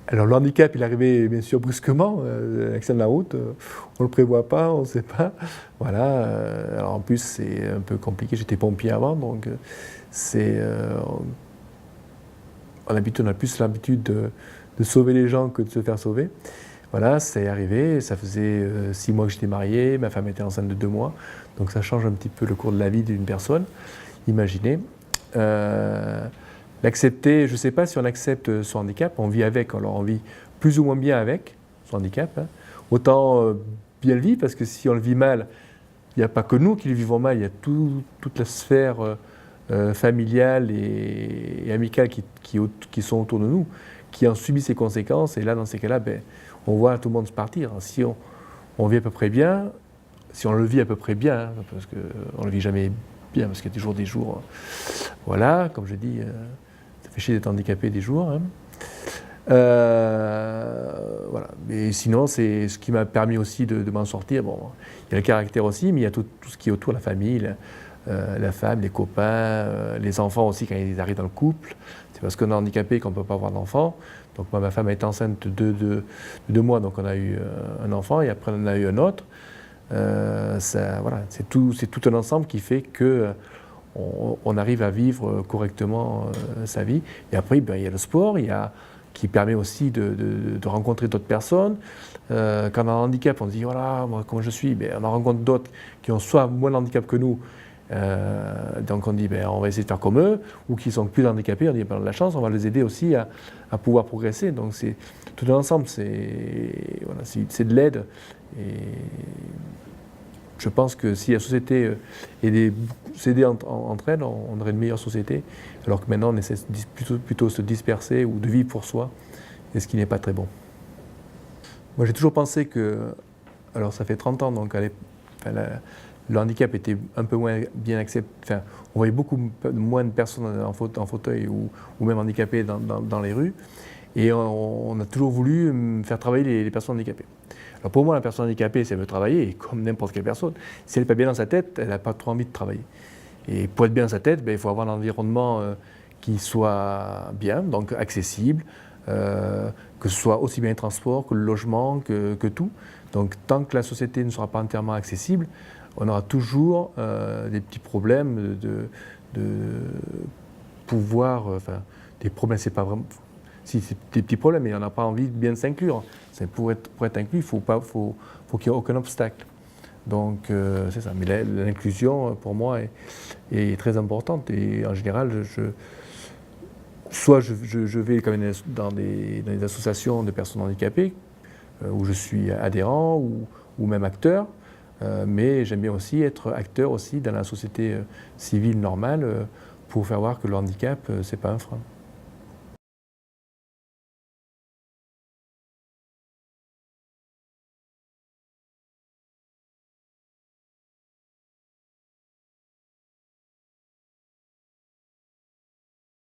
Alors le handicap, il est arrivé bien sûr brusquement, l'accident de la route, on ne le prévoit pas, on ne sait pas. Voilà, alors en plus c'est un peu compliqué, j'étais pompier avant, donc c'est, on a plus l'habitude de sauver les gens que de se faire sauver. Voilà, c'est arrivé, ça faisait 6 mois que j'étais marié, ma femme était enceinte de 2 mois, donc ça change un petit peu le cours de la vie d'une personne, imaginez. L'accepter, je ne sais pas si on accepte son handicap, on vit avec, alors on vit plus ou moins bien avec son handicap. Hein. Autant bien le vivre, parce que si on le vit mal, il n'y a pas que nous qui le vivons mal, il y a toute la sphère familiale et amicale qui sont autour de nous, qui en subissent ses conséquences. Et là, dans ces cas-là, ben, on voit tout le monde se partir. Si on vit à peu près bien, si on le vit à peu prne bien, hein, parce qu'on ne le vit jamais bien, parce qu'il y a toujours des jours, voilà, comme je dis, ça fait chier d'être handicapé des jours. Hein. Voilà. Mais sinon, c'est ce qui m'a permis aussi de m'en sortir. Bon, il y a le caractère aussi, mais il y a tout ce qui est autour, la famille, la femme, les copains, les enfants aussi quand ils arrivent dans le couple. C'est parce qu'on est handicapé qu'on ne peut pas avoir d'enfant. Donc moi, ma femme est enceinte de 2 mois, donc on a eu un enfant et après on en a eu un autre. Voilà, c'est tout un ensemble qui fait que on arrive à vivre correctement sa vie. Et après, ben, il y a le sport, qui permet aussi de rencontrer d'autres personnes. Quand on a un handicap, on se dit, voilà, moi, comment je suis, ben, on en rencontre d'autres qui ont soit moins de handicap que nous, donc on dit, ben, on va essayer de faire comme eux, ou qui sont plus handicapés, on dit, ben, on a de la chance, on va les aider aussi à pouvoir progresser. Donc c'est tout un ensemble, voilà, c'est de l'aide. Et je pense que si la société s'aidait entre elles, on aurait une meilleure société, alors que maintenant on essaie plutôt de se disperser ou de vivre pour soi, et ce qui n'est pas très bon. Moi j'ai toujours pensé que, alors ça fait 30 ans, donc le handicap était un peu moins bien accepté, enfin, on voyait beaucoup moins de personnes en fauteuil ou même handicapées dans les rues, et on a toujours voulu faire travailler les personnes handicapées. Alors pour moi, la personne handicapée, si elle veut travailler, comme n'importe quelle personne, si elle n'est pas bien dans sa tête, elle n'a pas trop envie de travailler. Et pour être bien dans sa tête, ben, il faut avoir un environnement qui soit bien, donc accessible, que ce soit aussi bien les transports que le logement, que tout. Donc tant que la société ne sera pas entièrement accessible, on aura toujours des petits problèmes de pouvoir, enfin, des problèmes, c'est pas vraiment... Si c'est des petits problèmes, mais on n'a pas envie de bien s'inclure. Pour être inclus, il faut qu'il n'y ait aucun obstacle. Donc c'est ça. Mais l'inclusion, pour moi, est très importante. Et en général, soit je vais quand même dans des associations de personnes handicapées, où je suis adhérent ou même acteur, mais j'aime bien aussi être acteur aussi dans la société civile normale pour faire voir que le handicap, ce n'est pas un frein.